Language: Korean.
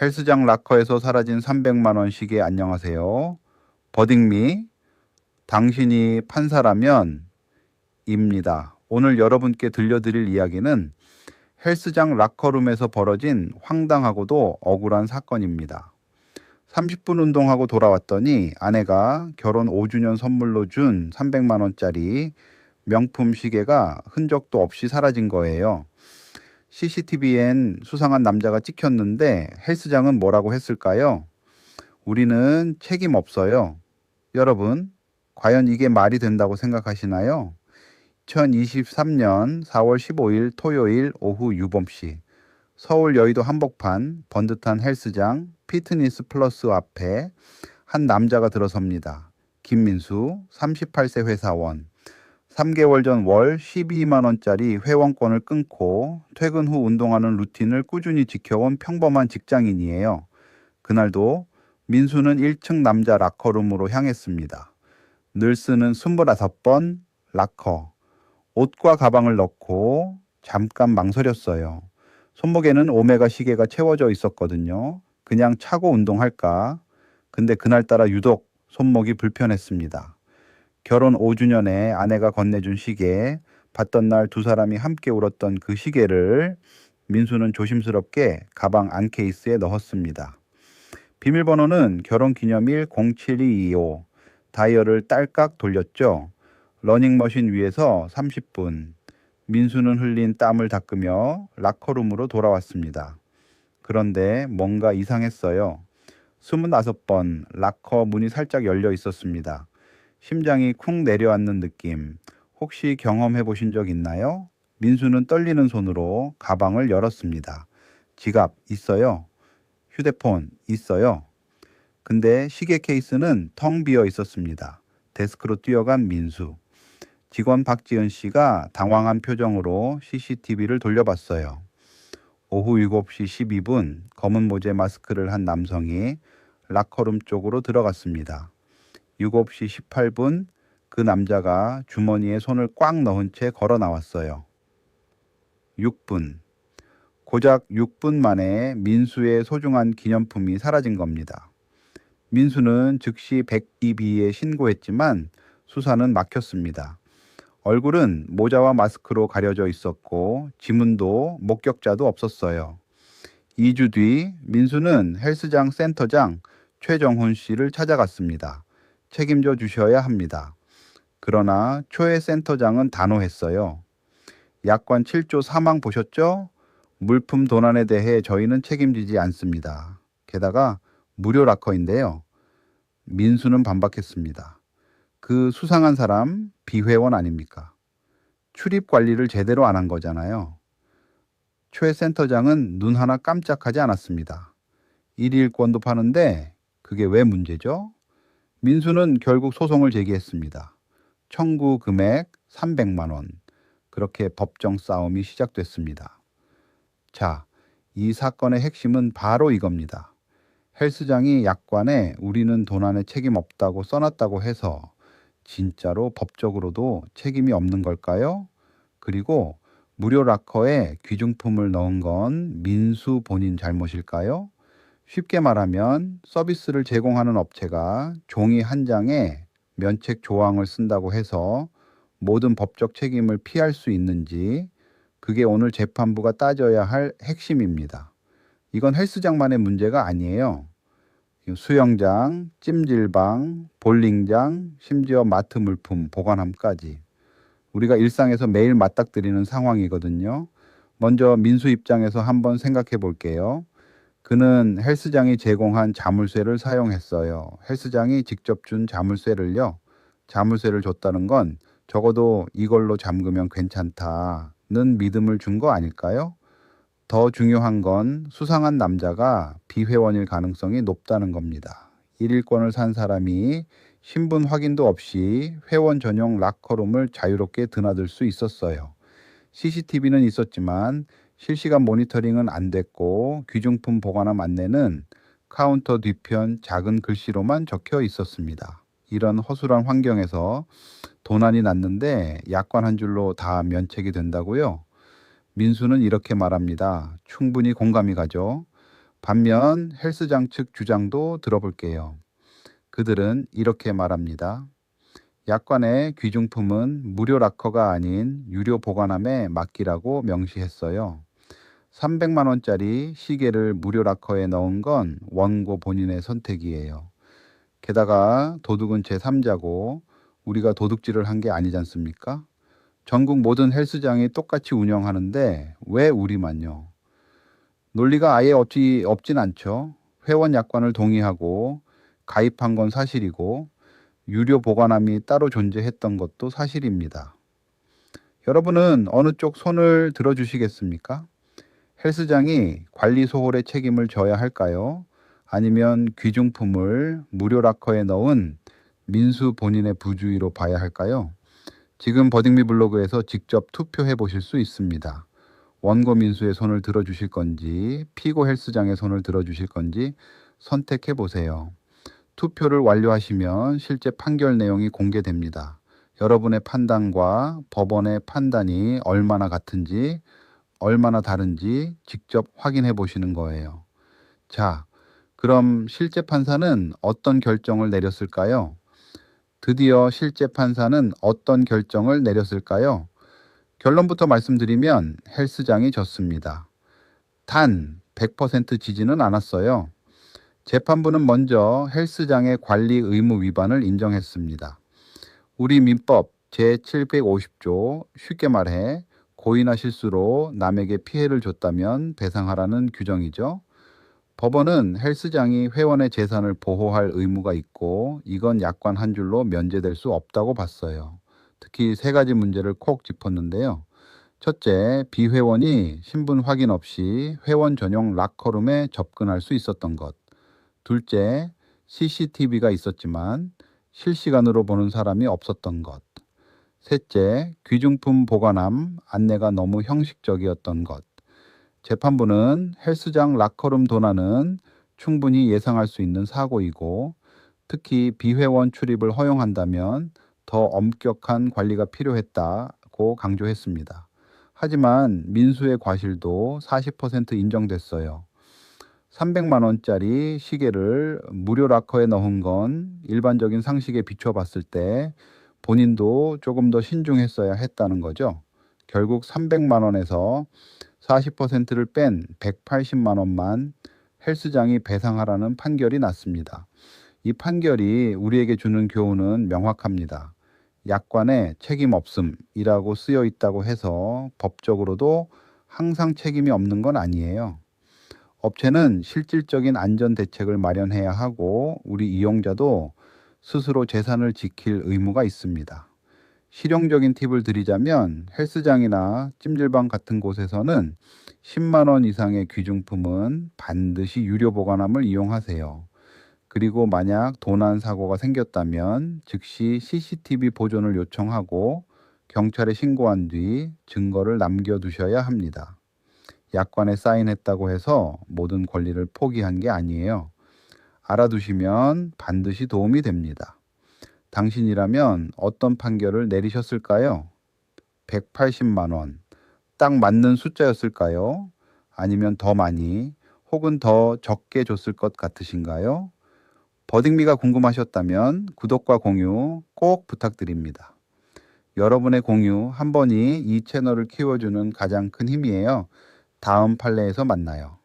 헬스장 락커에서 사라진 300만 원 시계 안녕하세요. 버딩미, 당신이 판사라면 입니다. 오늘 여러분께 들려드릴 이야기는 헬스장 락커룸에서 벌어진 황당하고도 억울한 사건입니다. 30분 운동하고 돌아왔더니 아내가 결혼 5주년 선물로 준 300만 원짜리 명품 시계가 흔적도 없이 사라진 거예요. CCTV엔 수상한 남자가 찍혔는데 헬스장은 뭐라고 했을까요? 우리는 책임 없어요. 여러분, 과연 이게 말이 된다고 생각하시나요? 2023년 4월 15일 토요일 오후 유범시 서울 여의도 한복판 번듯한 헬스장 피트니스 플러스 앞에 한 남자가 들어섭니다. 김민수, 38세 회사원. 3개월 전 월 12만 원짜리 회원권을 끊고 퇴근 후 운동하는 루틴을 꾸준히 지켜온 평범한 직장인이에요. 그날도 민수는 1층 남자 락커룸으로 향했습니다. 늘 쓰는 25번 락커. 옷과 가방을 넣고 잠깐 망설였어요. 손목에는 오메가 시계가 채워져 있었거든요. 그냥 차고 운동할까? 근데 그날따라 유독 손목이 불편했습니다. 결혼 5주년에 아내가 건네준 시계, 받던 날 두 사람이 함께 울었던 그 시계를 민수는 조심스럽게 가방 안 케이스에 넣었습니다. 비밀번호는 결혼기념일 07225. 다이얼을 딸깍 돌렸죠. 러닝머신 위에서 30분. 민수는 흘린 땀을 닦으며 락커룸으로 돌아왔습니다. 그런데 뭔가 이상했어요. 25번 락커 문이 살짝 열려 있었습니다. 심장이 쿵 내려앉는 느낌. 혹시 경험해 보신 적 있나요? 민수는 떨리는 손으로 가방을 열었습니다. 지갑 있어요? 휴대폰 있어요? 근데 시계 케이스는 텅 비어 있었습니다. 데스크로 뛰어간 민수. 직원 박지은 씨가 당황한 표정으로 CCTV를 돌려봤어요. 오후 7시 12분 검은 모자 마스크를 한 남성이 락커룸 쪽으로 들어갔습니다. 7시 18분 그 남자가 주머니에 손을 꽉 넣은 채 걸어 나왔어요. 6분. 고작 6분 만에 민수의 소중한 기념품이 사라진 겁니다. 민수는 즉시 102B에 신고했지만 수사는 막혔습니다. 얼굴은 모자와 마스크로 가려져 있었고 지문도 목격자도 없었어요. 2주 뒤 민수는 헬스장 센터장 최정훈 씨를 찾아갔습니다. 책임져 주셔야 합니다. 그러나 초회 센터장은 단호했어요. 약관 7조 사망 보셨죠? 물품 도난에 대해 저희는 책임지지 않습니다. 게다가 무료 락커인데요. 민수는 반박했습니다. 그 수상한 사람 비회원 아닙니까? 출입 관리를 제대로 안 한 거잖아요. 최 센터장은 눈 하나 깜짝하지 않았습니다. 일일권도 파는데 그게 왜 문제죠? 민수는 결국 소송을 제기했습니다. 청구 금액 300만 원. 그렇게 법정 싸움이 시작됐습니다. 자, 이 사건의 핵심은 바로 이겁니다. 헬스장이 약관에 우리는 도난에 책임 없다고 써놨다고 해서 진짜로 법적으로도 책임이 없는 걸까요? 그리고 무료 락커에 귀중품을 넣은 건 민수 본인 잘못일까요? 쉽게 말하면 서비스를 제공하는 업체가 종이 한 장에 면책 조항을 쓴다고 해서 모든 법적 책임을 피할 수 있는지 그게 오늘 재판부가 따져야 할 핵심입니다. 이건 헬스장만의 문제가 아니에요. 수영장, 찜질방, 볼링장, 심지어 마트 물품, 보관함까지. 우리가 일상에서 매일 맞닥뜨리는 상황이거든요. 먼저 민수 입장에서 한번 생각해 볼게요. 그는 헬스장이 제공한 자물쇠를 사용했어요. 헬스장이 직접 준 자물쇠를요. 자물쇠를 줬다는 건 적어도 이걸로 잠그면 괜찮다는 믿음을 준 거 아닐까요? 더 중요한 건 수상한 남자가 비회원일 가능성이 높다는 겁니다. 1일권을 산 사람이 신분 확인도 없이 회원 전용 락커룸을 자유롭게 드나들 수 있었어요. CCTV는 있었지만 실시간 모니터링은 안 됐고 귀중품 보관함 안내는 카운터 뒤편 작은 글씨로만 적혀 있었습니다. 이런 허술한 환경에서 도난이 났는데 약관 한 줄로 다 면책이 된다고요? 민수는 이렇게 말합니다. 충분히 공감이 가죠. 반면 헬스장 측 주장도 들어볼게요. 그들은 이렇게 말합니다. 약관의 귀중품은 무료 락커가 아닌 유료 보관함에 맡기라고 명시했어요. 300만 원짜리 시계를 무료 락커에 넣은 건 원고 본인의 선택이에요. 게다가 도둑은 제3자고 우리가 도둑질을 한 게 아니지 않습니까? 전국 모든 헬스장이 똑같이 운영하는데 왜 우리만요? 논리가 아예 없진 않죠. 회원 약관을 동의하고 가입한 건 사실이고 유료 보관함이 따로 존재했던 것도 사실입니다. 여러분은 어느 쪽 손을 들어주시겠습니까? 헬스장이 관리 소홀의 책임을 져야 할까요? 아니면 귀중품을 무료 락커에 넣은 민수 본인의 부주의로 봐야 할까요? 지금 버딩미 블로그에서 직접 투표해 보실 수 있습니다. 원고 민수의 손을 들어주실 건지 피고 헬스장의 손을 들어주실 건지 선택해 보세요. 투표를 완료하시면 실제 판결 내용이 공개됩니다. 여러분의 판단과 법원의 판단이 얼마나 같은지, 얼마나 다른지 직접 확인해 보시는 거예요. 자, 그럼 실제 판사는 어떤 결정을 내렸을까요? 드디어 실제 판사는 어떤 결정을 내렸을까요? 결론부터 말씀드리면 헬스장이 졌습니다. 단 100% 지지는 않았어요. 재판부는 먼저 헬스장의 관리 의무 위반을 인정했습니다. 우리 민법 제750조 쉽게 말해 고의나 실수로 남에게 피해를 줬다면 배상하라는 규정이죠. 법원은 헬스장이 회원의 재산을 보호할 의무가 있고 이건 약관 한 줄로 면제될 수 없다고 봤어요. 특히 세 가지 문제를 콕 짚었는데요. 첫째, 비회원이 신분 확인 없이 회원 전용 락커룸에 접근할 수 있었던 것. 둘째, CCTV가 있었지만 실시간으로 보는 사람이 없었던 것. 셋째, 귀중품 보관함 안내가 너무 형식적이었던 것. 재판부는 헬스장 락커룸 도난은 충분히 예상할 수 있는 사고이고 특히 비회원 출입을 허용한다면 더 엄격한 관리가 필요했다고 강조했습니다. 하지만 민수의 과실도 40% 인정됐어요. 300만 원짜리 시계를 무료 락커에 넣은 건 일반적인 상식에 비춰봤을 때 본인도 조금 더 신중했어야 했다는 거죠. 결국 300만 원에서 40%를 뺀 180만 원만 헬스장이 배상하라는 판결이 났습니다. 이 판결이 우리에게 주는 교훈은 명확합니다. 약관에 책임 없음이라고 쓰여 있다고 해서 법적으로도 항상 책임이 없는 건 아니에요. 업체는 실질적인 안전 대책을 마련해야 하고 우리 이용자도 스스로 재산을 지킬 의무가 있습니다. 실용적인 팁을 드리자면 헬스장이나 찜질방 같은 곳에서는 10만 원 이상의 귀중품은 반드시 유료 보관함을 이용하세요. 그리고 만약 도난 사고가 생겼다면 즉시 CCTV 보존을 요청하고 경찰에 신고한 뒤 증거를 남겨두셔야 합니다. 약관에 사인했다고 해서 모든 권리를 포기한 게 아니에요. 알아두시면 반드시 도움이 됩니다. 당신이라면 어떤 판결을 내리셨을까요? 180만 원. 딱 맞는 숫자였을까요? 아니면 더 많이 혹은 더 적게 줬을 것 같으신가요? 버딩미가 궁금하셨다면 구독과 공유 꼭 부탁드립니다. 여러분의 공유 한 번이 이 채널을 키워주는 가장 큰 힘이에요. 다음 판례에서 만나요.